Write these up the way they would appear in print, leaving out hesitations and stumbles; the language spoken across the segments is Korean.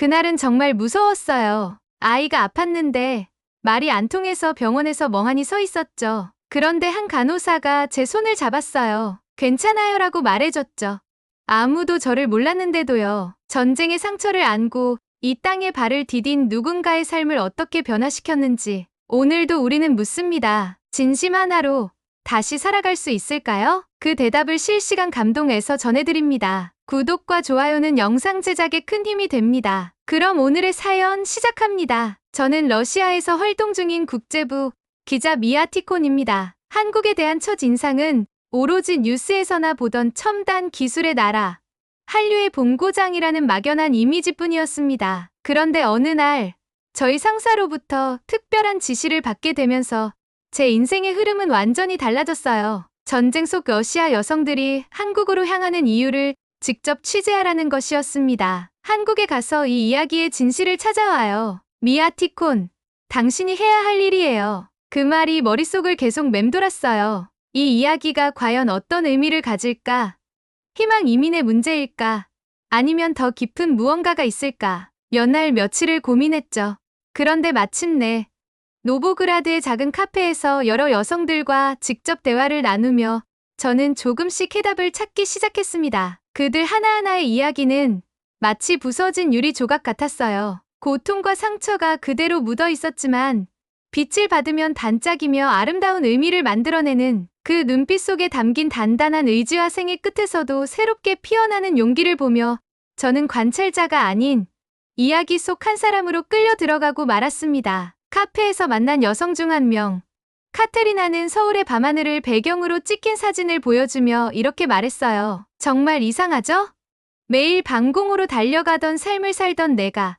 그날은 정말 무서웠어요. 아이가 아팠는데 말이 안 통해서 병원에서 멍하니 서 있었죠. 그런데 한 간호사가 제 손을 잡았어요. 괜찮아요라고 말해줬죠. 아무도 저를 몰랐는데도요. 전쟁의 상처를 안고 이 땅에 발을 디딘 누군가의 삶을 어떻게 변화시켰는지 오늘도 우리는 묻습니다. 진심 하나로 다시 살아갈 수 있을까요? 그 대답을 실시간 감동에서 전해드립니다. 구독과 좋아요는 영상 제작에 큰 힘이 됩니다. 그럼 오늘의 사연 시작합니다. 저는 러시아에서 활동 중인 국제부 기자 미아 티콘입니다. 한국에 대한 첫 인상은 오로지 뉴스에서나 보던 첨단 기술의 나라, 한류의 본고장이라는 막연한 이미지뿐이었습니다. 그런데 어느 날 저희 상사로부터 특별한 지시를 받게 되면서 제 인생의 흐름은 완전히 달라졌어요. 전쟁 속 러시아 여성들이 한국으로 향하는 이유를 직접 취재하라는 것이었습니다. 한국에 가서 이 이야기의 진실을 찾아와요. 미아 티콘, 당신이 해야 할 일이에요. 그 말이 머릿속을 계속 맴돌았어요. 이 이야기가 과연 어떤 의미를 가질까? 희망 이민의 문제일까? 아니면 더 깊은 무언가가 있을까? 몇 날 며칠을 고민했죠. 그런데 마침내 노보그라드의 작은 카페에서 여러 여성들과 직접 대화를 나누며 저는 조금씩 해답을 찾기 시작했습니다. 그들 하나하나의 이야기는 마치 부서진 유리 조각 같았어요. 고통과 상처가 그대로 묻어 있었지만 빛을 받으면 반짝이며 아름다운 의미를 만들어내는 그 눈빛 속에 담긴 단단한 의지와 생의 끝에서도 새롭게 피어나는 용기를 보며 저는 관찰자가 아닌 이야기 속 한 사람으로 끌려 들어가고 말았습니다. 카페에서 만난 여성 중 한 명, 카테리나는 서울의 밤하늘을 배경으로 찍힌 사진을 보여주며 이렇게 말했어요. 정말 이상하죠? 매일 방공호로 달려가던 삶을 살던 내가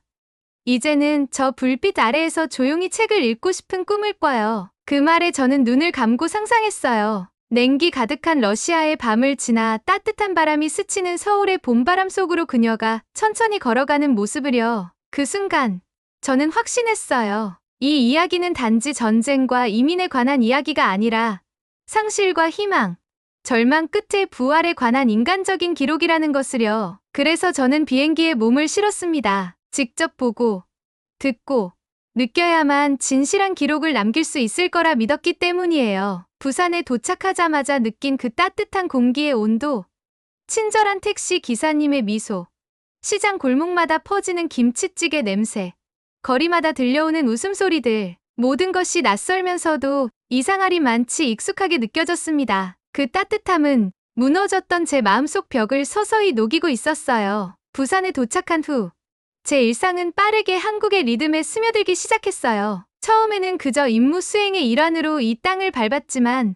이제는 저 불빛 아래에서 조용히 책을 읽고 싶은 꿈을 꿔요. 그 말에 저는 눈을 감고 상상했어요. 냉기 가득한 러시아의 밤을 지나 따뜻한 바람이 스치는 서울의 봄바람 속으로 그녀가 천천히 걸어가는 모습을요. 그 순간 저는 확신했어요. 이 이야기는 단지 전쟁과 이민에 관한 이야기가 아니라 상실과 희망, 절망 끝의 부활에 관한 인간적인 기록이라는 것을요. 그래서 저는 비행기에 몸을 실었습니다. 직접 보고, 듣고, 느껴야만 진실한 기록을 남길 수 있을 거라 믿었기 때문이에요. 부산에 도착하자마자 느낀 그 따뜻한 공기의 온도, 친절한 택시 기사님의 미소, 시장 골목마다 퍼지는 김치찌개 냄새, 거리마다 들려오는 웃음소리들, 모든 것이 낯설면서도 이상하리만치 익숙하게 느껴졌습니다. 그 따뜻함은 무너졌던 제 마음속 벽을 서서히 녹이고 있었어요. 부산에 도착한 후 제 일상은 빠르게 한국의 리듬에 스며들기 시작했어요. 처음에는 그저 임무 수행의 일환으로 이 땅을 밟았지만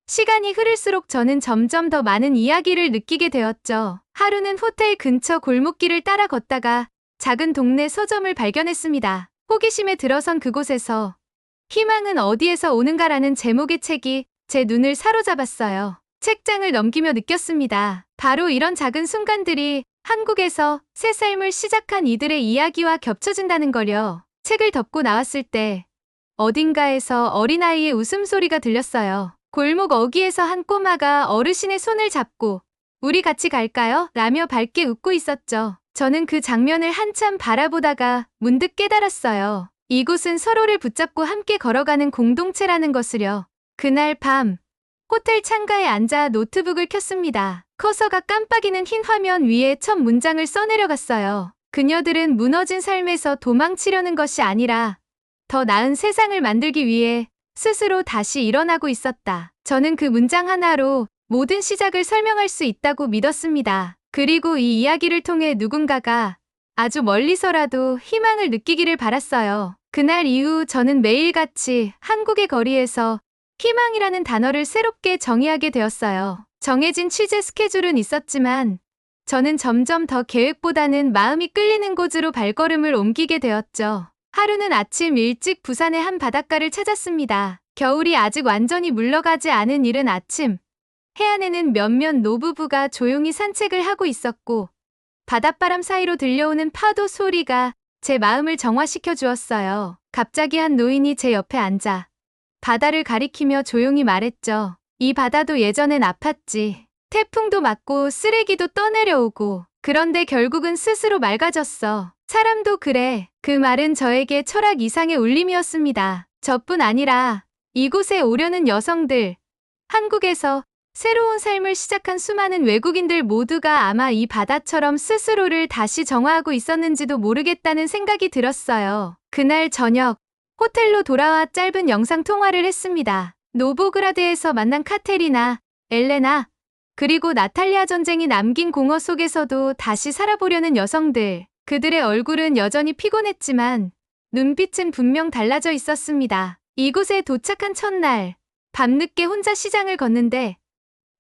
시간이 흐를수록 저는 점점 더 많은 이야기를 느끼게 되었죠. 하루는 호텔 근처 골목길을 따라 걷다가 작은 동네 서점을 발견했습니다. 호기심에 들어선 그곳에서 희망은 어디에서 오는가라는 제목의 책이 제 눈을 사로잡았어요. 책장을 넘기며 느꼈습니다. 바로 이런 작은 순간들이 한국에서 새 삶을 시작한 이들의 이야기와 겹쳐진다는 걸요. 책을 덮고 나왔을 때 어딘가에서 어린아이의 웃음소리가 들렸어요. 골목 어귀에서 한 꼬마가 어르신의 손을 잡고 우리 같이 갈까요? 라며 밝게 웃고 있었죠. 저는 그 장면을 한참 바라보다가 문득 깨달았어요. 이곳은 서로를 붙잡고 함께 걸어가는 공동체라는 것을요. 그날 밤 호텔 창가에 앉아 노트북을 켰습니다. 커서가 깜빡이는 흰 화면 위에 첫 문장을 써내려갔어요. 그녀들은 무너진 삶에서 도망치려는 것이 아니라 더 나은 세상을 만들기 위해 스스로 다시 일어나고 있었다. 저는 그 문장 하나로 모든 시작을 설명할 수 있다고 믿었습니다. 그리고 이 이야기를 통해 누군가가 아주 멀리서라도 희망을 느끼기를 바랐어요. 그날 이후 저는 매일같이 한국의 거리에서 희망이라는 단어를 새롭게 정의하게 되었어요. 정해진 취재 스케줄은 있었지만 저는 점점 더 계획보다는 마음이 끌리는 곳으로 발걸음을 옮기게 되었죠. 하루는 아침 일찍 부산의 한 바닷가를 찾았습니다. 겨울이 아직 완전히 물러가지 않은 이른 아침, 해안에는 몇몇 노부부가 조용히 산책을 하고 있었고 바닷바람 사이로 들려오는 파도 소리가 제 마음을 정화시켜 주었어요. 갑자기 한 노인이 제 옆에 앉아 바다를 가리키며 조용히 말했죠. 이 바다도 예전엔 아팠지. 태풍도 맞고 쓰레기도 떠내려오고 그런데 결국은 스스로 맑아졌어. 사람도 그래. 그 말은 저에게 철학 이상의 울림이었습니다. 저뿐 아니라 이곳에 오려는 여성들, 한국에서 새로운 삶을 시작한 수많은 외국인들 모두가 아마 이 바다처럼 스스로를 다시 정화하고 있었는지도 모르겠다는 생각이 들었어요. 그날 저녁, 호텔로 돌아와 짧은 영상 통화를 했습니다. 노보그라드에서 만난 카테리나, 엘레나, 그리고 나탈리아 전쟁이 남긴 공허 속에서도 다시 살아보려는 여성들. 그들의 얼굴은 여전히 피곤했지만 눈빛은 분명 달라져 있었습니다. 이곳에 도착한 첫날, 밤늦게 혼자 시장을 걷는데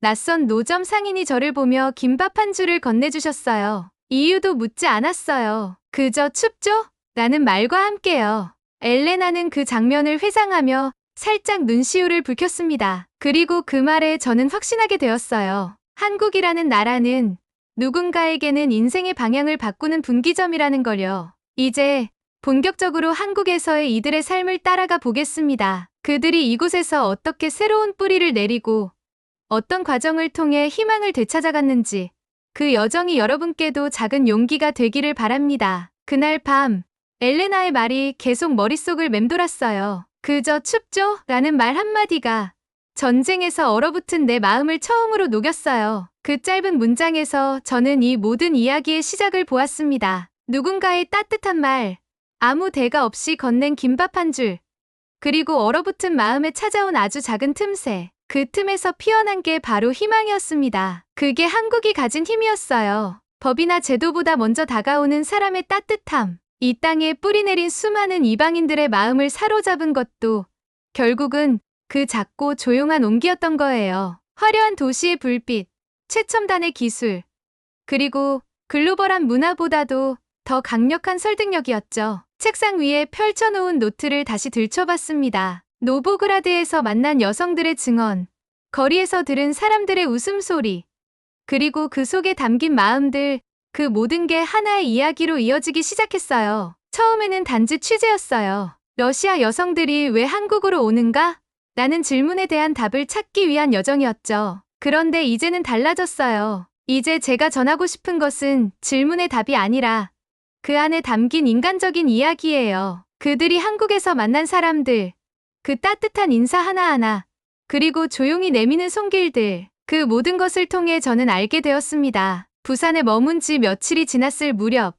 낯선 노점 상인이 저를 보며 김밥 한 줄을 건네주셨어요. 이유도 묻지 않았어요. 그저 춥죠? 라는 말과 함께요. 엘레나는 그 장면을 회상하며 살짝 눈시울을 붉혔습니다. 그리고 그 말에 저는 확신하게 되었어요. 한국이라는 나라는 누군가에게는 인생의 방향을 바꾸는 분기점이라는 걸요. 이제 본격적으로 한국에서의 이들의 삶을 따라가 보겠습니다. 그들이 이곳에서 어떻게 새로운 뿌리를 내리고 어떤 과정을 통해 희망을 되찾아갔는지 그 여정이 여러분께도 작은 용기가 되기를 바랍니다. 그날 밤 엘레나의 말이 계속 머릿속을 맴돌았어요. 그저 춥죠? 라는 말 한마디가 전쟁에서 얼어붙은 내 마음을 처음으로 녹였어요. 그 짧은 문장에서 저는 이 모든 이야기의 시작을 보았습니다. 누군가의 따뜻한 말, 아무 대가 없이 건넨 김밥 한 줄, 그리고 얼어붙은 마음에 찾아온 아주 작은 틈새. 그 틈에서 피어난 게 바로 희망이었습니다. 그게 한국이 가진 힘이었어요. 법이나 제도보다 먼저 다가오는 사람의 따뜻함. 이 땅에 뿌리내린 수많은 이방인들의 마음을 사로잡은 것도 결국은 그 작고 조용한 온기였던 거예요. 화려한 도시의 불빛, 최첨단의 기술, 그리고 글로벌한 문화보다도 더 강력한 설득력이었죠. 책상 위에 펼쳐놓은 노트를 다시 들춰봤습니다. 노보그라드에서 만난 여성들의 증언, 거리에서 들은 사람들의 웃음소리, 그리고 그 속에 담긴 마음들, 그 모든 게 하나의 이야기로 이어지기 시작했어요. 처음에는 단지 취재였어요. 러시아 여성들이 왜 한국으로 오는가? 라는 질문에 대한 답을 찾기 위한 여정이었죠. 그런데 이제는 달라졌어요. 이제 제가 전하고 싶은 것은 질문의 답이 아니라 그 안에 담긴 인간적인 이야기예요. 그들이 한국에서 만난 사람들, 그 따뜻한 인사 하나하나, 그리고 조용히 내미는 손길들, 그 모든 것을 통해 저는 알게 되었습니다. 부산에 머문 지 며칠이 지났을 무렵,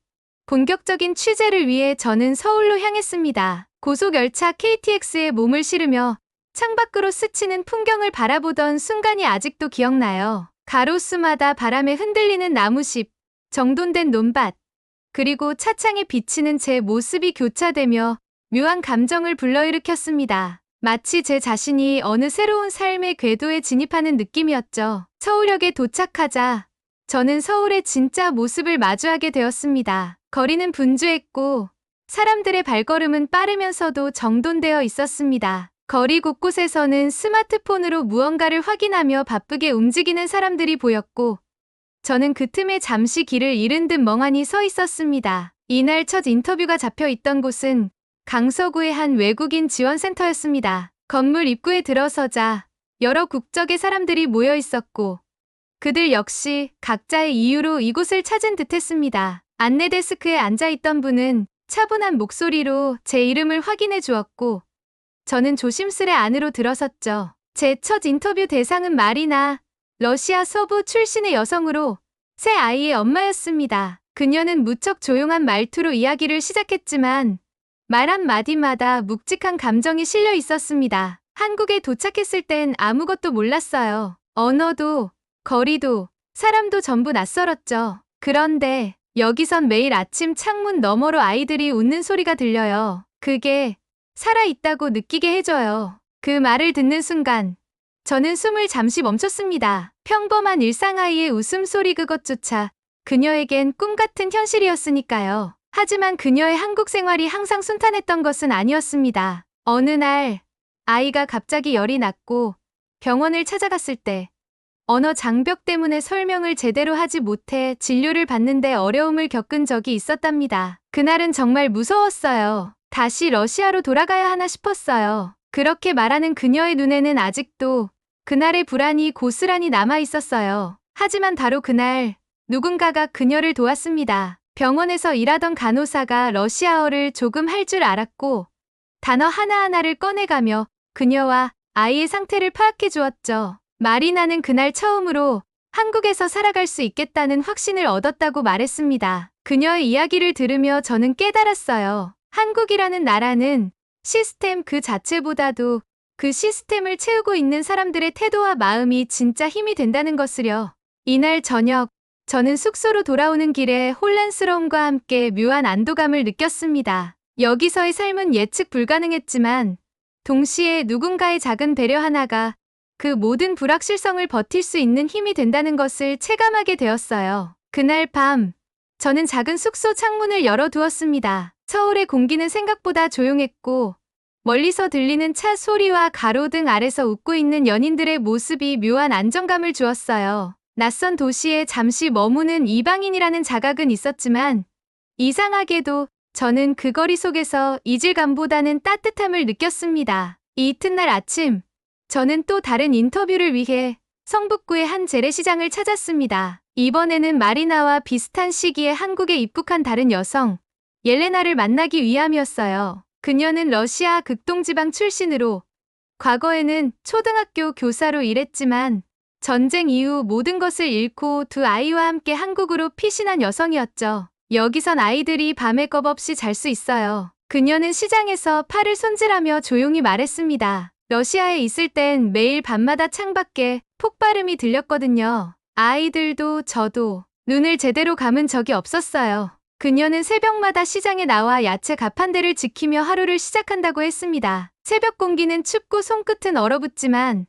본격적인 취재를 위해 저는 서울로 향했습니다. 고속열차 KTX에 몸을 실으며 창밖으로 스치는 풍경을 바라보던 순간이 아직도 기억나요. 가로수마다 바람에 흔들리는 나무십, 정돈된 논밭, 그리고 차창에 비치는 제 모습이 교차되며 묘한 감정을 불러일으켰습니다. 마치 제 자신이 어느 새로운 삶의 궤도에 진입하는 느낌이었죠. 서울역에 도착하자 저는 서울의 진짜 모습을 마주하게 되었습니다. 거리는 분주했고 사람들의 발걸음은 빠르면서도 정돈되어 있었습니다. 거리 곳곳에서는 스마트폰으로 무언가를 확인하며 바쁘게 움직이는 사람들이 보였고 저는 그 틈에 잠시 길을 잃은 듯 멍하니 서 있었습니다. 이날 첫 인터뷰가 잡혀 있던 곳은 강서구의 한 외국인 지원센터였습니다. 건물 입구에 들어서자 여러 국적의 사람들이 모여 있었고 그들 역시 각자의 이유로 이곳을 찾은 듯했습니다. 안내 데스크에 앉아있던 분은 차분한 목소리로 제 이름을 확인해 주었고 저는 조심스레 안으로 들어섰죠. 제 첫 인터뷰 대상은 마리나, 러시아 서부 출신의 여성으로 새 아이의 엄마였습니다. 그녀는 무척 조용한 말투로 이야기를 시작했지만 말 한마디마다 묵직한 감정이 실려 있었습니다. 한국에 도착했을 땐 아무것도 몰랐어요. 언어도, 거리도, 사람도 전부 낯설었죠. 그런데 여기선 매일 아침 창문 너머로 아이들이 웃는 소리가 들려요. 그게 살아있다고 느끼게 해줘요. 그 말을 듣는 순간 저는 숨을 잠시 멈췄습니다. 평범한 일상아이의 웃음소리 그것조차 그녀에겐 꿈같은 현실이었으니까요. 하지만 그녀의 한국 생활이 항상 순탄했던 것은 아니었습니다. 어느 날 아이가 갑자기 열이 났고 병원을 찾아갔을 때 언어 장벽 때문에 설명을 제대로 하지 못해 진료를 받는데 어려움을 겪은 적이 있었답니다. 그날은 정말 무서웠어요. 다시 러시아로 돌아가야 하나 싶었어요. 그렇게 말하는 그녀의 눈에는 아직도 그날의 불안이 고스란히 남아 있었어요. 하지만 바로 그날 누군가가 그녀를 도왔습니다. 병원에서 일하던 간호사가 러시아어를 조금 할 줄 알았고 단어 하나하나를 꺼내가며 그녀와 아이의 상태를 파악해 주었죠. 마리나는 그날 처음으로 한국에서 살아갈 수 있겠다는 확신을 얻었다고 말했습니다. 그녀의 이야기를 들으며 저는 깨달았어요. 한국이라는 나라는 시스템 그 자체보다도 그 시스템을 채우고 있는 사람들의 태도와 마음이 진짜 힘이 된다는 것을요. 이날 저녁, 저는 숙소로 돌아오는 길에 혼란스러움과 함께 묘한 안도감을 느꼈습니다. 여기서의 삶은 예측 불가능했지만 동시에 누군가의 작은 배려 하나가 그 모든 불확실성을 버틸 수 있는 힘이 된다는 것을 체감하게 되었어요. 그날 밤, 저는 작은 숙소 창문을 열어두었습니다. 서울의 공기는 생각보다 조용했고 멀리서 들리는 차 소리와 가로등 아래서 웃고 있는 연인들의 모습이 묘한 안정감을 주었어요. 낯선 도시에 잠시 머무는 이방인이라는 자각은 있었지만 이상하게도 저는 그 거리 속에서 이질감보다는 따뜻함을 느꼈습니다. 이 이튿날 아침, 저는 또 다른 인터뷰를 위해 성북구의 한 재래시장을 찾았습니다. 이번에는 마리나와 비슷한 시기에 한국에 입국한 다른 여성, 옐레나를 만나기 위함이었어요. 그녀는 러시아 극동지방 출신으로 과거에는 초등학교 교사로 일했지만 전쟁 이후 모든 것을 잃고 두 아이와 함께 한국으로 피신한 여성이었죠. 여기선 아이들이 밤에 겁 없이 잘 수 있어요. 그녀는 시장에서 팔을 손질하며 조용히 말했습니다. 러시아에 있을 땐 매일 밤마다 창밖에 폭발음이 들렸거든요. 아이들도 저도 눈을 제대로 감은 적이 없었어요. 그녀는 새벽마다 시장에 나와 야채 가판대를 지키며 하루를 시작한다고 했습니다. 새벽 공기는 춥고 손끝은 얼어붙지만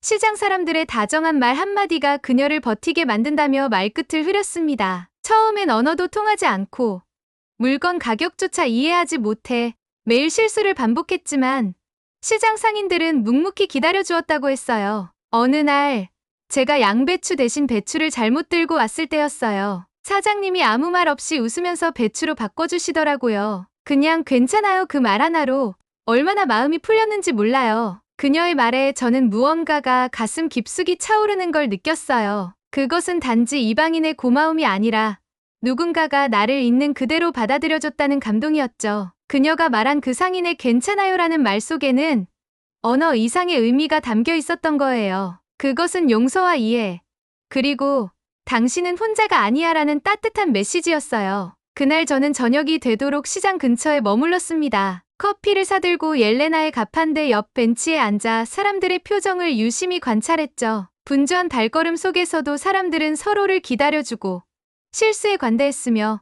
시장 사람들의 다정한 말 한마디가 그녀를 버티게 만든다며 말끝을 흐렸습니다. 처음엔 언어도 통하지 않고 물건 가격조차 이해하지 못해 매일 실수를 반복했지만 시장 상인들은 묵묵히 기다려주었다고 했어요. 어느 날 제가 양배추 대신 배추를 잘못 들고 왔을 때였어요. 사장님이 아무 말 없이 웃으면서 배추로 바꿔주시더라고요. 그냥 괜찮아요 그 말 하나로 얼마나 마음이 풀렸는지 몰라요. 그녀의 말에 저는 무언가가 가슴 깊숙이 차오르는 걸 느꼈어요. 그것은 단지 이방인의 고마움이 아니라 누군가가 나를 있는 그대로 받아들여줬다는 감동이었죠. 그녀가 말한 그 상인의 괜찮아요라는 말 속에는 언어 이상의 의미가 담겨 있었던 거예요. 그것은 용서와 이해, 그리고 당신은 혼자가 아니야라는 따뜻한 메시지였어요. 그날 저는 저녁이 되도록 시장 근처에 머물렀습니다. 커피를 사들고 옐레나의 가판대 옆 벤치에 앉아 사람들의 표정을 유심히 관찰했죠. 분주한 발걸음 속에서도 사람들은 서로를 기다려주고 실수에 관대했으며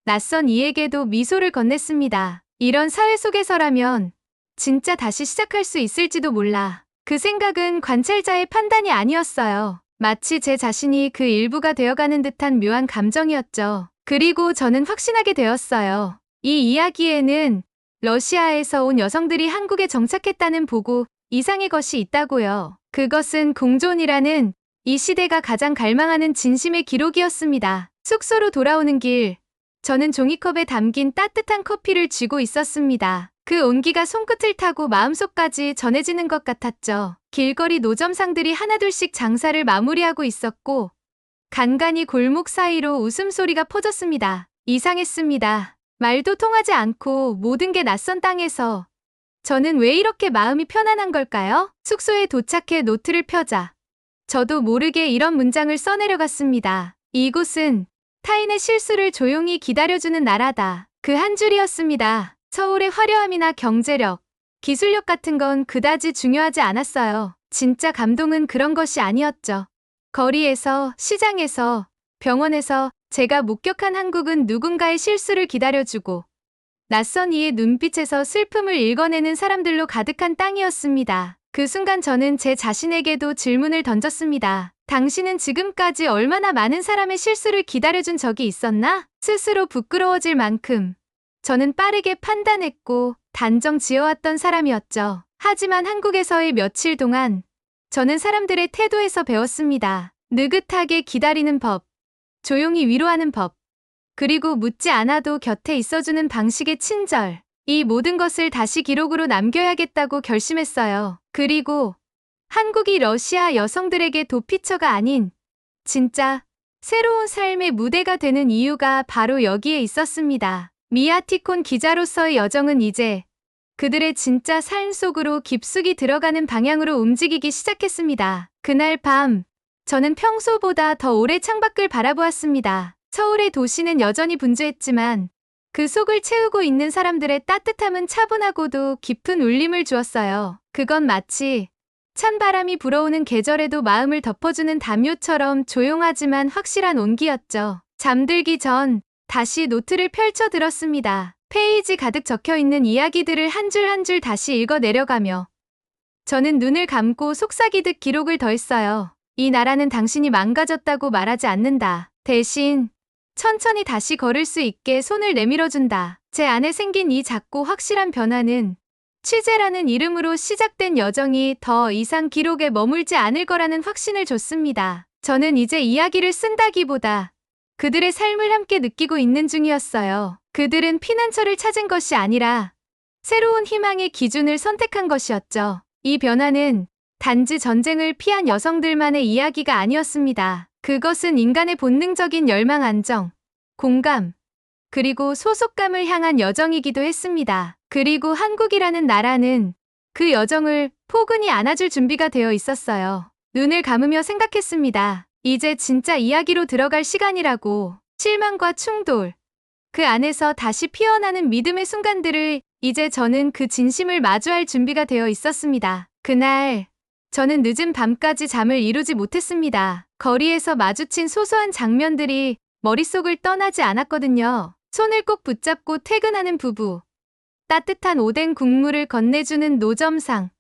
낯선 이에게도 미소를 건넸습니다. 이런 사회 속에서라면 진짜 다시 시작할 수 있을지도 몰라. 그 생각은 관찰자의 판단이 아니었어요. 마치 제 자신이 그 일부가 되어가는 듯한 묘한 감정이었죠. 그리고 저는 확신하게 되었어요. 이 이야기에는 러시아에서 온 여성들이 한국에 정착했다는 보고 이상의 것이 있다고요. 그것은 공존이라는 이 시대가 가장 갈망하는 진심의 기록이었습니다. 숙소로 돌아오는 길, 저는 종이컵에 담긴 따뜻한 커피를 쥐고 있었습니다. 그 온기가 손끝을 타고 마음속까지 전해지는 것 같았죠. 길거리 노점상들이 하나둘씩 장사를 마무리하고 있었고 간간히 골목 사이로 웃음소리가 퍼졌습니다. 이상했습니다. 말도 통하지 않고 모든 게 낯선 땅에서 저는 왜 이렇게 마음이 편안한 걸까요? 숙소에 도착해 노트를 펴자 저도 모르게 이런 문장을 써내려갔습니다. 이곳은 타인의 실수를 조용히 기다려주는 나라다. 그 한 줄이었습니다. 서울의 화려함이나 경제력, 기술력 같은 건 그다지 중요하지 않았어요. 진짜 감동은 그런 것이 아니었죠. 거리에서, 시장에서, 병원에서 제가 목격한 한국은 누군가의 실수를 기다려주고 낯선 이의 눈빛에서 슬픔을 읽어내는 사람들로 가득한 땅이었습니다. 그 순간 저는 제 자신에게도 질문을 던졌습니다. 당신은 지금까지 얼마나 많은 사람의 실수를 기다려준 적이 있었나? 스스로 부끄러워질 만큼 저는 빠르게 판단했고 단정 지어왔던 사람이었죠. 하지만 한국에서의 며칠 동안 저는 사람들의 태도에서 배웠습니다. 느긋하게 기다리는 법, 조용히 위로하는 법, 그리고 묻지 않아도 곁에 있어주는 방식의 친절. 이 모든 것을 다시 기록으로 남겨야겠다고 결심했어요. 그리고 한국이 러시아 여성들에게 도피처가 아닌 진짜 새로운 삶의 무대가 되는 이유가 바로 여기에 있었습니다. 미아티콘 기자로서의 여정은 이제 그들의 진짜 삶 속으로 깊숙이 들어가는 방향으로 움직이기 시작했습니다. 그날 밤, 저는 평소보다 더 오래 창밖을 바라보았습니다. 서울의 도시는 여전히 분주했지만 그 속을 채우고 있는 사람들의 따뜻함은 차분하고도 깊은 울림을 주었어요. 그건 마치 찬바람이 불어오는 계절에도 마음을 덮어주는 담요처럼 조용하지만 확실한 온기였죠. 잠들기 전 다시 노트를 펼쳐 들었습니다. 페이지 가득 적혀있는 이야기들을 한 줄 한 줄 다시 읽어 내려가며 저는 눈을 감고 속삭이듯 기록을 더했어요. 이 나라는 당신이 망가졌다고 말하지 않는다. 대신 천천히 다시 걸을 수 있게 손을 내밀어준다. 제 안에 생긴 이 작고 확실한 변화는 취재라는 이름으로 시작된 여정이 더 이상 기록에 머물지 않을 거라는 확신을 줬습니다. 저는 이제 이야기를 쓴다기보다 그들의 삶을 함께 느끼고 있는 중이었어요. 그들은 피난처를 찾은 것이 아니라 새로운 희망의 기준을 선택한 것이었죠. 이 변화는 단지 전쟁을 피한 여성들만의 이야기가 아니었습니다. 그것은 인간의 본능적인 열망, 안정, 공감, 그리고 소속감을 향한 여정이기도 했습니다. 그리고 한국이라는 나라는 그 여정을 포근히 안아줄 준비가 되어 있었어요. 눈을 감으며 생각했습니다. 이제 진짜 이야기로 들어갈 시간이라고. 실망과 충돌, 그 안에서 다시 피어나는 믿음의 순간들을 이제 저는 그 진심을 마주할 준비가 되어 있었습니다. 그날 저는 늦은 밤까지 잠을 이루지 못했습니다. 거리에서 마주친 소소한 장면들이 머릿속을 떠나지 않았거든요. 손을 꼭 붙잡고 퇴근하는 부부, 따뜻한 오뎅 국물을 건네주는 노점상,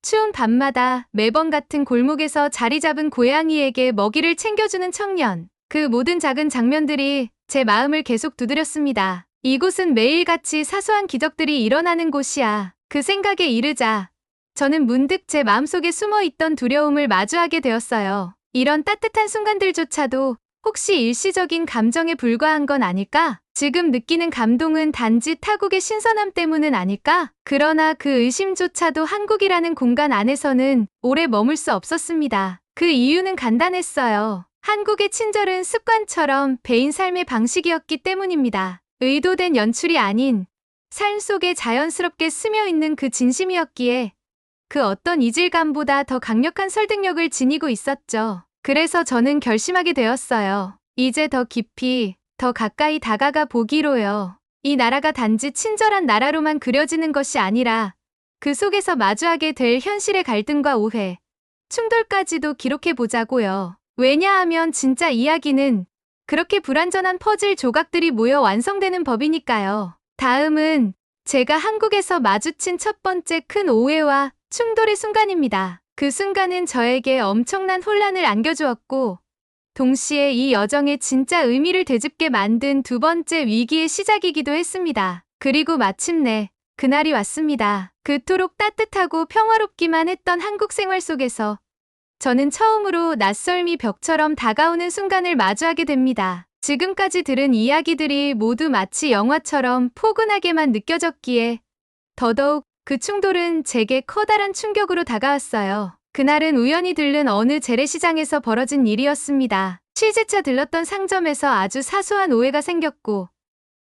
추운 밤마다 매번 같은 골목에서 자리 잡은 고양이에게 먹이를 챙겨주는 청년. 그 모든 작은 장면들이 제 마음을 계속 두드렸습니다. 이곳은 매일같이 사소한 기적들이 일어나는 곳이야. 그 생각에 이르자 저는 문득 제 마음속에 숨어있던 두려움을 마주하게 되었어요. 이런 따뜻한 순간들조차도 혹시 일시적인 감정에 불과한 건 아닐까? 지금 느끼는 감동은 단지 타국의 신선함 때문은 아닐까? 그러나 그 의심조차도 한국이라는 공간 안에서는 오래 머물 수 없었습니다. 그 이유는 간단했어요. 한국의 친절은 습관처럼 배인 삶의 방식이었기 때문입니다. 의도된 연출이 아닌 삶 속에 자연스럽게 스며있는 그 진심이었기에 그 어떤 이질감보다 더 강력한 설득력을 지니고 있었죠. 그래서 저는 결심하게 되었어요. 이제 더 깊이, 더 가까이 다가가 보기로요. 이 나라가 단지 친절한 나라로만 그려지는 것이 아니라 그 속에서 마주하게 될 현실의 갈등과 오해, 충돌까지도 기록해보자고요. 왜냐하면 진짜 이야기는 그렇게 불완전한 퍼즐 조각들이 모여 완성되는 법이니까요. 다음은 제가 한국에서 마주친 첫 번째 큰 오해와 충돌의 순간입니다. 그 순간은 저에게 엄청난 혼란을 안겨주었고 동시에 이 여정의 진짜 의미를 되짚게 만든 두 번째 위기의 시작이기도 했습니다. 그리고 마침내 그날이 왔습니다. 그토록 따뜻하고 평화롭기만 했던 한국 생활 속에서 저는 처음으로 낯설미 벽처럼 다가오는 순간을 마주하게 됩니다. 지금까지 들은 이야기들이 모두 마치 영화처럼 포근하게만 느껴졌기에 더더욱 그 충돌은 제게 커다란 충격으로 다가왔어요. 그날은 우연히 들른 어느 재래시장에서 벌어진 일이었습니다. 취재차 들렀던 상점에서 아주 사소한 오해가 생겼고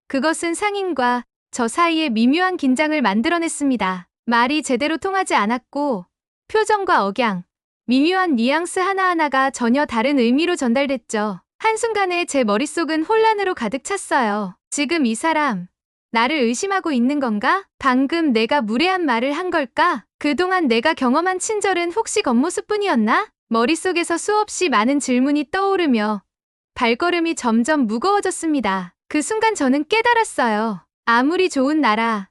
그것은 상인과 저 사이에 미묘한 긴장을 만들어냈습니다. 말이 제대로 통하지 않았고 표정과 억양, 미묘한 뉘앙스 하나하나가 전혀 다른 의미로 전달됐죠. 한순간에 제 머릿속은 혼란으로 가득 찼어요. 지금 이 사람 나를 의심하고 있는 건가? 방금 내가 무례한 말을 한 걸까? 그동안 내가 경험한 친절은 혹시 겉모습뿐이었나? 머릿속에서 수없이 많은 질문이 떠오르며 발걸음이 점점 무거워졌습니다. 그 순간 저는 깨달았어요. 아무리 좋은 나라,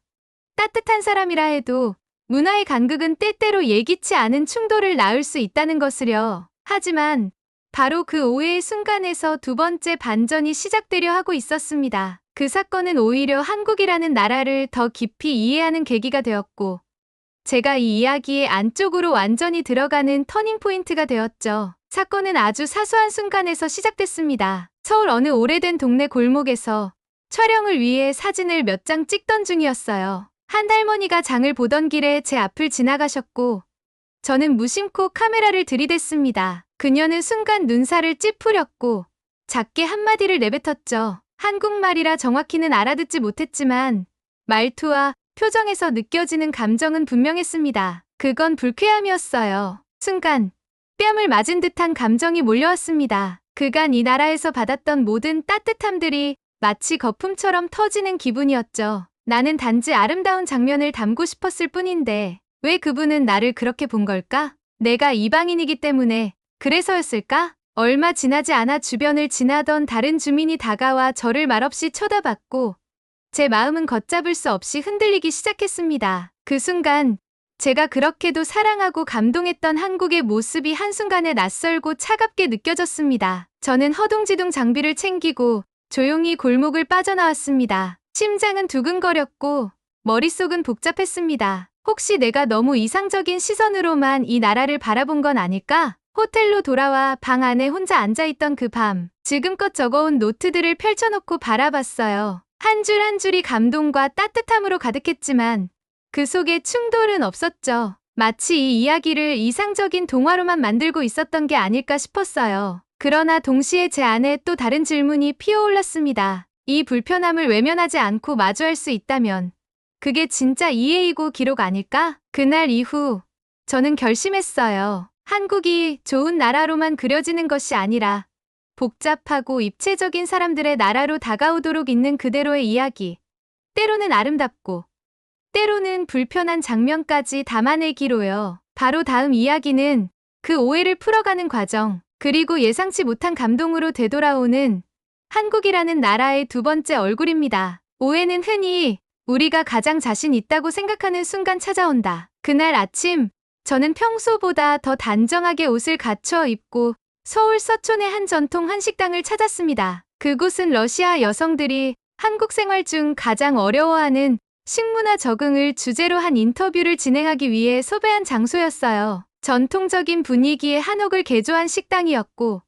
따뜻한 사람이라 해도 문화의 간극은 때때로 예기치 않은 충돌을 낳을 수 있다는 것을요. 하지만 바로 그 오해의 순간에서 두 번째 반전이 시작되려 하고 있었습니다. 그 사건은 오히려 한국이라는 나라를 더 깊이 이해하는 계기가 되었고 제가 이 이야기의 안쪽으로 완전히 들어가는 터닝포인트가 되었죠. 사건은 아주 사소한 순간에서 시작됐습니다. 서울 어느 오래된 동네 골목에서 촬영을 위해 사진을 몇 장 찍던 중이었어요. 한 할머니가 장을 보던 길에 제 앞을 지나가셨고 저는 무심코 카메라를 들이댔습니다. 그녀는 순간 눈살을 찌푸렸고 작게 한마디를 내뱉었죠. 한국말이라 정확히는 알아듣지 못했지만 말투와 표정에서 느껴지는 감정은 분명했습니다. 그건 불쾌함이었어요. 순간 뺨을 맞은 듯한 감정이 몰려왔습니다. 그간 이 나라에서 받았던 모든 따뜻함들이 마치 거품처럼 터지는 기분이었죠. 나는 단지 아름다운 장면을 담고 싶었을 뿐인데 왜 그분은 나를 그렇게 본 걸까? 내가 이방인이기 때문에 그래서였을까? 얼마 지나지 않아 주변을 지나던 다른 주민이 다가와 저를 말없이 쳐다봤고 제 마음은 걷잡을 수 없이 흔들리기 시작했습니다. 그 순간 제가 그렇게도 사랑하고 감동했던 한국의 모습이 한순간에 낯설고 차갑게 느껴졌습니다. 저는 허둥지둥 장비를 챙기고 조용히 골목을 빠져나왔습니다. 심장은 두근거렸고 머릿속은 복잡했습니다. 혹시 내가 너무 이상적인 시선으로만 이 나라를 바라본 건 아닐까? 호텔로 돌아와 방 안에 혼자 앉아있던 그 밤, 지금껏 적어온 노트들을 펼쳐놓고 바라봤어요. 한 줄 한 줄이 감동과 따뜻함으로 가득했지만 그 속에 충돌은 없었죠. 마치 이 이야기를 이상적인 동화로만 만들고 있었던 게 아닐까 싶었어요. 그러나 동시에 제 안에 또 다른 질문이 피어올랐습니다. 이 불편함을 외면하지 않고 마주할 수 있다면 그게 진짜 이해이고 기록 아닐까? 그날 이후 저는 결심했어요. 한국이 좋은 나라로만 그려지는 것이 아니라 복잡하고 입체적인 사람들의 나라로 다가오도록 있는 그대로의 이야기. 때로는 아름답고 때로는 불편한 장면까지 담아내기로요. 바로 다음 이야기는 그 오해를 풀어가는 과정, 그리고 예상치 못한 감동으로 되돌아오는 한국이라는 나라의 두 번째 얼굴입니다. 오해는 흔히 우리가 가장 자신 있다고 생각하는 순간 찾아온다. 그날 아침, 저는 평소보다 더 단정하게 옷을 갖춰 입고 서울 서촌의 한 전통 한식당을 찾았습니다. 그곳은 러시아 여성들이 한국 생활 중 가장 어려워하는 식문화 적응을 주제로 한 인터뷰를 진행하기 위해 섭외한 장소였어요. 전통적인 분위기에 한옥을 개조한 식당이었고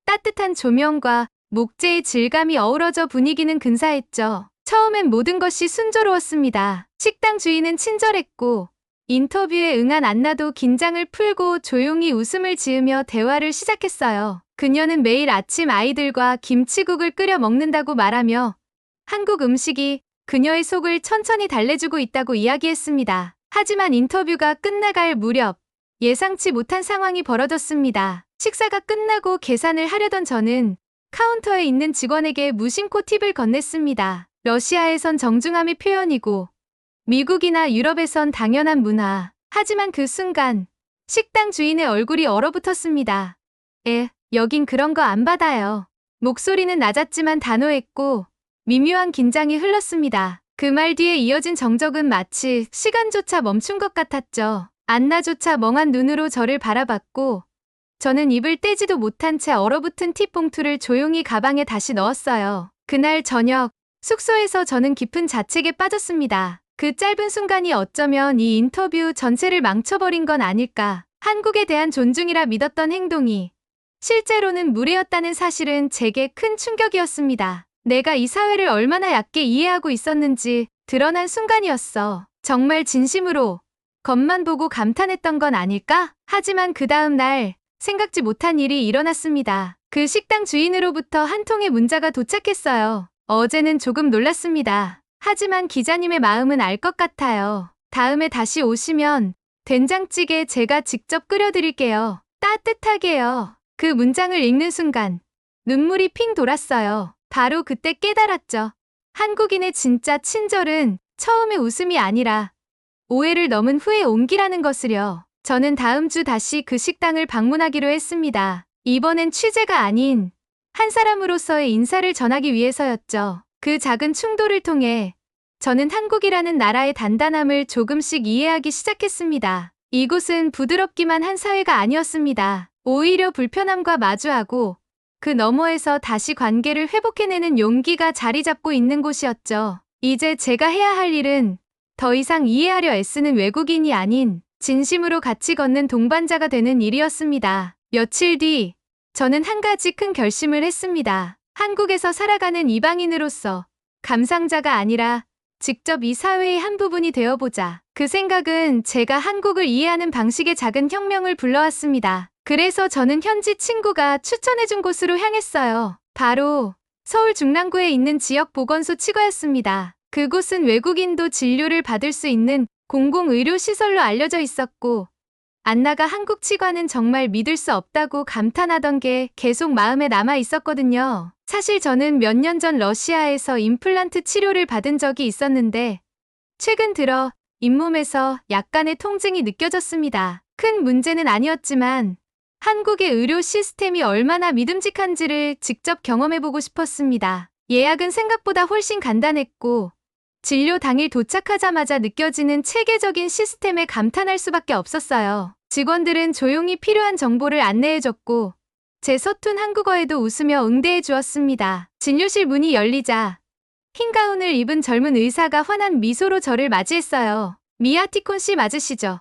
따뜻한 조명과 목재의 질감이 어우러져 분위기는 근사했죠. 처음엔 모든 것이 순조로웠습니다. 식당 주인은 친절했고 인터뷰에 응한 안나도 긴장을 풀고 조용히 웃음을 지으며 대화를 시작했어요. 그녀는 매일 아침 아이들과 김치국을 끓여 먹는다고 말하며 한국 음식이 그녀의 속을 천천히 달래주고 있다고 이야기했습니다. 하지만 인터뷰가 끝나갈 무렵 예상치 못한 상황이 벌어졌습니다. 식사가 끝나고 계산을 하려던 저는 카운터에 있는 직원에게 무심코 팁을 건넸습니다. 러시아에선 정중함의 표현이고 미국이나 유럽에선 당연한 문화. 하지만 그 순간 식당 주인의 얼굴이 얼어붙었습니다. 여긴 그런 거 안 받아요. 목소리는 낮았지만 단호했고 미묘한 긴장이 흘렀습니다. 그 말 뒤에 이어진 정적은 마치 시간조차 멈춘 것 같았죠. 안나조차 멍한 눈으로 저를 바라봤고 저는 입을 떼지도 못한 채 얼어붙은 팁 봉투를 조용히 가방에 다시 넣었어요. 그날 저녁 숙소에서 저는 깊은 자책에 빠졌습니다. 그 짧은 순간이 어쩌면 이 인터뷰 전체를 망쳐버린 건 아닐까. 한국에 대한 존중이라 믿었던 행동이 실제로는 무례였다는 사실은 제게 큰 충격이었습니다. 내가 이 사회를 얼마나 얕게 이해하고 있었는지 드러난 순간이었어. 정말 진심으로 겉만 보고 감탄했던 건 아닐까? 하지만 그 다음 날 생각지 못한 일이 일어났습니다. 그 식당 주인으로부터 한 통의 문자가 도착했어요. 어제는 조금 놀랐습니다. 하지만 기자님의 마음은 알 것 같아요. 다음에 다시 오시면 된장찌개 제가 직접 끓여드릴게요. 따뜻하게요. 그 문장을 읽는 순간 눈물이 핑 돌았어요. 바로 그때 깨달았죠. 한국인의 진짜 친절은 처음에 웃음이 아니라 오해를 넘은 후에 온기라는 것을요. 저는 다음 주 다시 그 식당을 방문하기로 했습니다. 이번엔 취재가 아닌 한 사람으로서의 인사를 전하기 위해서였죠. 그 작은 충돌을 통해 저는 한국이라는 나라의 단단함을 조금씩 이해하기 시작했습니다. 이곳은 부드럽기만 한 사회가 아니었습니다. 오히려 불편함과 마주하고 그 너머에서 다시 관계를 회복해내는 용기가 자리 잡고 있는 곳이었죠. 이제 제가 해야 할 일은 더 이상 이해하려 애쓰는 외국인이 아닌 진심으로 같이 걷는 동반자가 되는 일이었습니다. 며칠 뒤 저는 한 가지 큰 결심을 했습니다. 한국에서 살아가는 이방인으로서 감상자가 아니라 직접 이 사회의 한 부분이 되어보자. 그 생각은 제가 한국을 이해하는 방식의 작은 혁명을 불러왔습니다. 그래서 저는 현지 친구가 추천해준 곳으로 향했어요. 바로 서울 중랑구에 있는 지역 보건소 치과였습니다. 그곳은 외국인도 진료를 받을 수 있는 공공의료시설로 알려져 있었고, 안나가 한국 치과는 정말 믿을 수 없다고 감탄하던 게 계속 마음에 남아 있었거든요. 사실 저는 몇 년 전 러시아에서 임플란트 치료를 받은 적이 있었는데, 최근 들어 잇몸에서 약간의 통증이 느껴졌습니다. 큰 문제는 아니었지만 한국의 의료 시스템이 얼마나 믿음직한지를 직접 경험해보고 싶었습니다. 예약은 생각보다 훨씬 간단했고 진료 당일 도착하자마자 느껴지는 체계적인 시스템에 감탄할 수밖에 없었어요. 직원들은 조용히 필요한 정보를 안내해줬고 제 서툰 한국어에도 웃으며 응대해 주었습니다. 진료실 문이 열리자 흰 가운을 입은 젊은 의사가 환한 미소로 저를 맞이했어요. 미아티콘 씨 맞으시죠?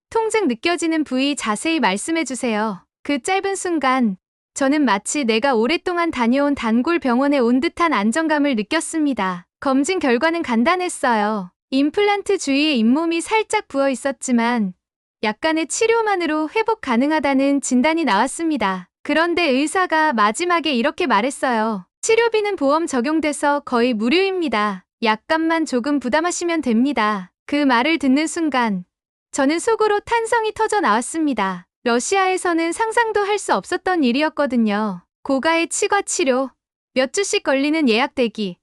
통증 느껴지는 부위 자세히 말씀해주세요. 그 짧은 순간 저는 마치 내가 오랫동안 다녀온 단골 병원에 온 듯한 안정감을 느꼈습니다. 검진 결과는 간단했어요. 임플란트 주위에 잇몸이 살짝 부어 있었지만 약간의 치료만으로 회복 가능하다는 진단이 나왔습니다. 그런데 의사가 마지막에 이렇게 말했어요. 치료비는 보험 적용돼서 거의 무료입니다. 약값만 조금 부담하시면 됩니다. 그 말을 듣는 순간 저는 속으로 탄성이 터져 나왔습니다. 러시아에서는 상상도 할 수 없었던 일이었거든요. 고가의 치과 치료, 몇 주씩 걸리는 예약 대기,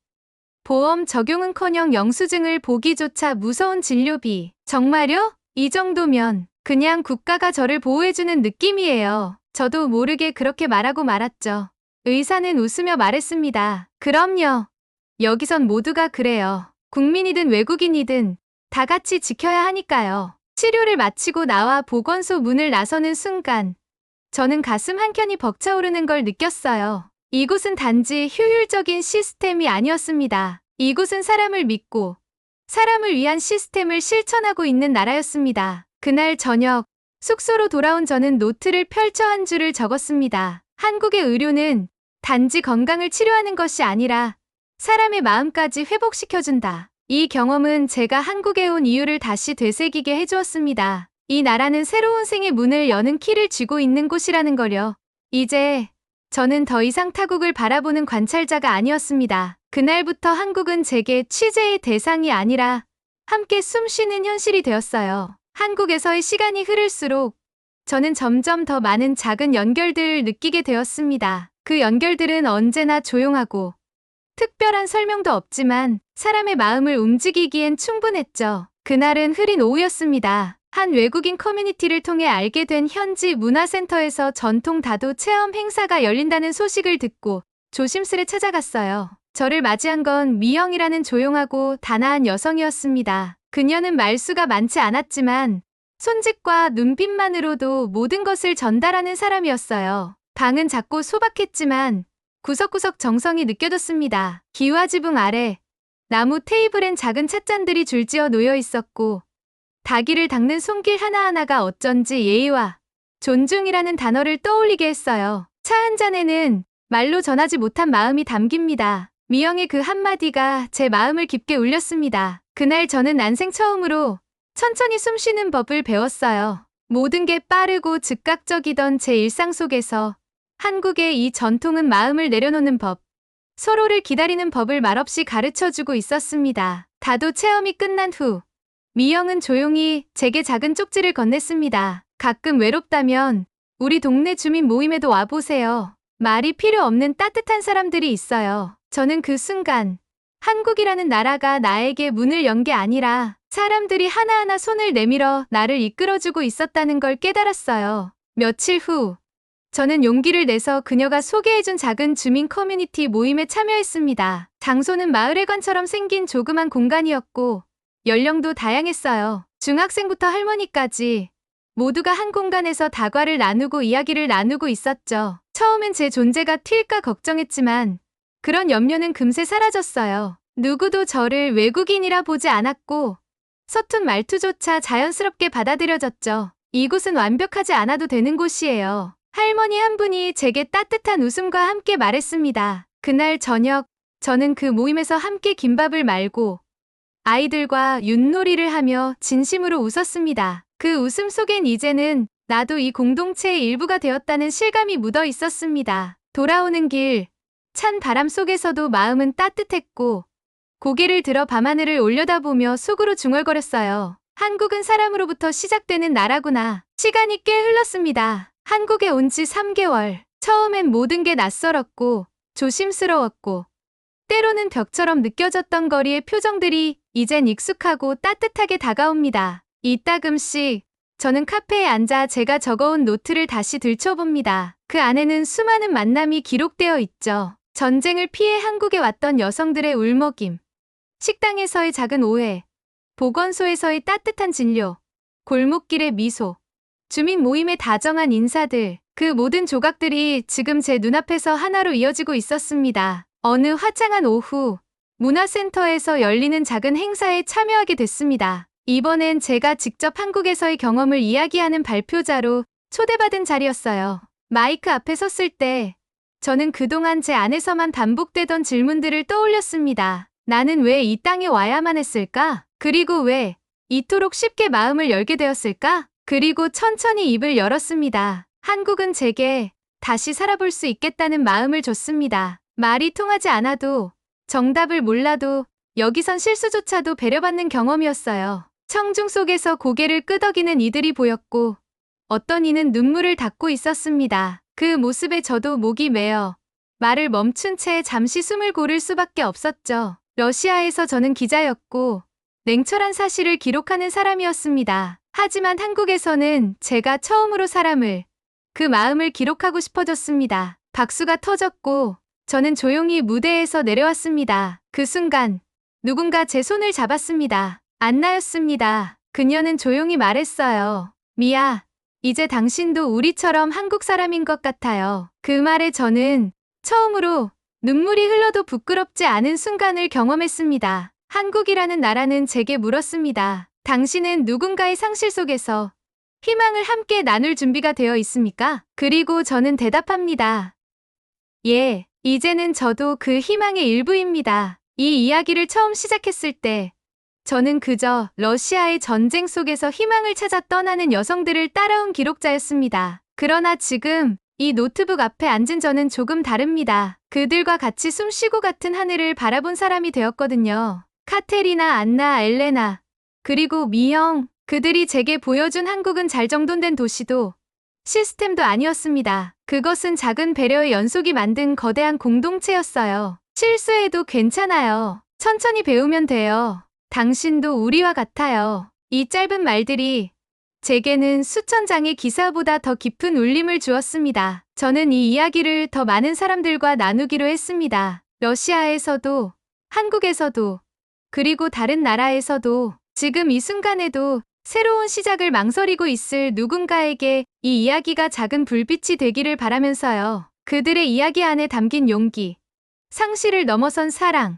보험 적용은커녕 영수증을 보기조차 무서운 진료비. 정말요? 이 정도면 그냥 국가가 저를 보호해주는 느낌이에요. 저도 모르게 그렇게 말하고 말았죠. 의사는 웃으며 말했습니다. 그럼요. 여기선 모두가 그래요. 국민이든 외국인이든 다 같이 지켜야 하니까요. 치료를 마치고 나와 보건소 문을 나서는 순간 저는 가슴 한켠이 벅차오르는 걸 느꼈어요. 이곳은 단지 효율적인 시스템이 아니었습니다. 이곳은 사람을 믿고 사람을 위한 시스템을 실천하고 있는 나라였습니다. 그날 저녁 숙소로 돌아온 저는 노트를 펼쳐 한 줄을 적었습니다. 한국의 의료는 단지 건강을 치료하는 것이 아니라 사람의 마음까지 회복시켜준다. 이 경험은 제가 한국에 온 이유를 다시 되새기게 해주었습니다. 이 나라는 새로운 생의 문을 여는 키를 쥐고 있는 곳이라는 걸요. 이제 저는 더 이상 타국을 바라보는 관찰자가 아니었습니다. 그날부터 한국은 제게 취재의 대상이 아니라 함께 숨쉬는 현실이 되었어요. 한국에서의 시간이 흐를수록 저는 점점 더 많은 작은 연결들을 느끼게 되었습니다. 그 연결들은 언제나 조용하고 특별한 설명도 없지만 사람의 마음을 움직이기엔 충분했죠. 그날은 흐린 오후였습니다. 한 외국인 커뮤니티를 통해 알게 된 현지 문화센터에서 전통 다도 체험 행사가 열린다는 소식을 듣고 조심스레 찾아갔어요. 저를 맞이한 건 미영이라는 조용하고 단아한 여성이었습니다. 그녀는 말수가 많지 않았지만 손짓과 눈빛만으로도 모든 것을 전달하는 사람이었어요. 방은 작고 소박했지만 구석구석 정성이 느껴졌습니다. 기와 지붕 아래 나무 테이블엔 작은 찻잔들이 줄지어 놓여 있었고 닭이를 닦는 손길 하나하나가 어쩐지 예의와 존중이라는 단어를 떠올리게 했어요. 차 한 잔에는 말로 전하지 못한 마음이 담깁니다. 미영의 그 한마디가 제 마음을 깊게 울렸습니다. 그날 저는 난생 처음으로 천천히 숨쉬는 법을 배웠어요. 모든 게 빠르고 즉각적이던 제 일상 속에서 한국의 이 전통은 마음을 내려놓는 법, 서로를 기다리는 법을 말없이 가르쳐주고 있었습니다. 다도 체험이 끝난 후 미영은 조용히 제게 작은 쪽지를 건넸습니다. 가끔 외롭다면 우리 동네 주민 모임에도 와보세요. 말이 필요 없는 따뜻한 사람들이 있어요. 저는 그 순간 한국이라는 나라가 나에게 문을 연 게 아니라 사람들이 하나하나 손을 내밀어 나를 이끌어주고 있었다는 걸 깨달았어요. 며칠 후 저는 용기를 내서 그녀가 소개해준 작은 주민 커뮤니티 모임에 참여했습니다. 장소는 마을회관처럼 생긴 조그만 공간이었고 연령도 다양했어요. 중학생부터 할머니까지 모두가 한 공간에서 다과를 나누고 이야기를 나누고 있었죠. 처음엔 제 존재가 튈까 걱정했지만 그런 염려는 금세 사라졌어요. 누구도 저를 외국인이라 보지 않았고 서툰 말투조차 자연스럽게 받아들여졌죠. 이곳은 완벽하지 않아도 되는 곳이에요. 할머니 한 분이 제게 따뜻한 웃음과 함께 말했습니다. 그날 저녁 저는 그 모임에서 함께 김밥을 말고 아이들과 윷놀이를 하며 진심으로 웃었습니다. 그 웃음 속엔 이제는 나도 이 공동체의 일부가 되었다는 실감이 묻어 있었습니다. 돌아오는 길 찬 바람 속에서도 마음은 따뜻했고 고개를 들어 밤하늘을 올려다보며 속으로 중얼거렸어요. 한국은 사람으로부터 시작되는 나라구나. 시간이 꽤 흘렀습니다. 한국에 온 지 3개월. 처음엔 모든 게 낯설었고 조심스러웠고 때로는 벽처럼 느껴졌던 거리의 표정들이 이젠 익숙하고 따뜻하게 다가옵니다. 이따금씩 저는 카페에 앉아 제가 적어온 노트를 다시 들춰봅니다. 그 안에는 수많은 만남이 기록되어 있죠. 전쟁을 피해 한국에 왔던 여성들의 울먹임, 식당에서의 작은 오해, 보건소에서의 따뜻한 진료, 골목길의 미소, 주민 모임의 다정한 인사들, 그 모든 조각들이 지금 제 눈앞에서 하나로 이어지고 있었습니다. 어느 화창한 오후, 문화센터에서 열리는 작은 행사에 참여하게 됐습니다. 이번엔 제가 직접 한국에서의 경험을 이야기하는 발표자로 초대받은 자리였어요. 마이크 앞에 섰을 때 저는 그동안 제 안에서만 반복되던 질문들을 떠올렸습니다. 나는 왜 이 땅에 와야만 했을까? 그리고 왜 이토록 쉽게 마음을 열게 되었을까? 그리고 천천히 입을 열었습니다. 한국은 제게 다시 살아볼 수 있겠다는 마음을 줬습니다. 말이 통하지 않아도, 정답을 몰라도 여기선 실수조차도 배려받는 경험이었어요. 청중 속에서 고개를 끄덕이는 이들이 보였고 어떤 이는 눈물을 닦고 있었습니다. 그 모습에 저도 목이 메어 말을 멈춘 채 잠시 숨을 고를 수밖에 없었죠. 러시아에서 저는 기자였고 냉철한 사실을 기록하는 사람이었습니다. 하지만 한국에서는 제가 처음으로 사람을, 그 마음을 기록하고 싶어졌습니다. 박수가 터졌고 저는 조용히 무대에서 내려왔습니다. 그 순간 누군가 제 손을 잡았습니다. 안나였습니다. 그녀는 조용히 말했어요. 미아, 이제 당신도 우리처럼 한국 사람인 것 같아요. 그 말에 저는 처음으로 눈물이 흘러도 부끄럽지 않은 순간을 경험했습니다. 한국이라는 나라는 제게 물었습니다. 당신은 누군가의 상실 속에서 희망을 함께 나눌 준비가 되어 있습니까? 그리고 저는 대답합니다. 예, 이제는 저도 그 희망의 일부입니다. 이 이야기를 처음 시작했을 때 저는 그저 러시아의 전쟁 속에서 희망을 찾아 떠나는 여성들을 따라온 기록자였습니다. 그러나 지금 이 노트북 앞에 앉은 저는 조금 다릅니다. 그들과 같이 숨쉬고 같은 하늘을 바라본 사람이 되었거든요. 카테리나, 안나, 엘레나, 그리고 미영, 그들이 제게 보여준 한국은 잘 정돈된 도시도 시스템도 아니었습니다. 그것은 작은 배려의 연속이 만든 거대한 공동체였어요. 실수해도 괜찮아요. 천천히 배우면 돼요. 당신도 우리와 같아요. 이 짧은 말들이 제게는 수천 장의 기사보다 더 깊은 울림을 주었습니다. 저는 이 이야기를 더 많은 사람들과 나누기로 했습니다. 러시아에서도, 한국에서도, 그리고 다른 나라에서도, 지금 이 순간에도 새로운 시작을 망설이고 있을 누군가에게 이 이야기가 작은 불빛이 되기를 바라면서요. 그들의 이야기 안에 담긴 용기, 상실을 넘어선 사랑,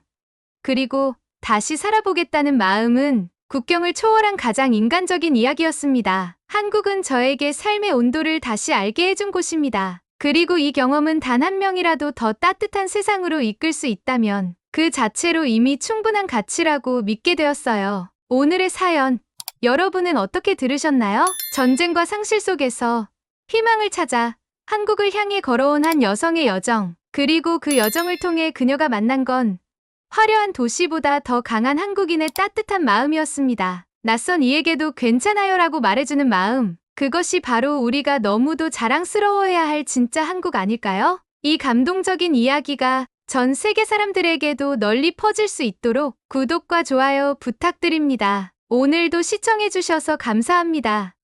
그리고 다시 살아보겠다는 마음은 국경을 초월한 가장 인간적인 이야기였습니다. 한국은 저에게 삶의 온도를 다시 알게 해준 곳입니다. 그리고 이 경험은 단 한 명이라도 더 따뜻한 세상으로 이끌 수 있다면 그 자체로 이미 충분한 가치라고 믿게 되었어요. 오늘의 사연, 여러분은 어떻게 들으셨나요? 전쟁과 상실 속에서 희망을 찾아 한국을 향해 걸어온 한 여성의 여정, 그리고 그 여정을 통해 그녀가 만난 건 화려한 도시보다 더 강한 한국인의 따뜻한 마음이었습니다. 낯선 이에게도 괜찮아요라고 말해주는 마음, 그것이 바로 우리가 너무도 자랑스러워해야 할 진짜 한국 아닐까요? 이 감동적인 이야기가 전 세계 사람들에게도 널리 퍼질 수 있도록 구독과 좋아요 부탁드립니다. 오늘도 시청해주셔서 감사합니다.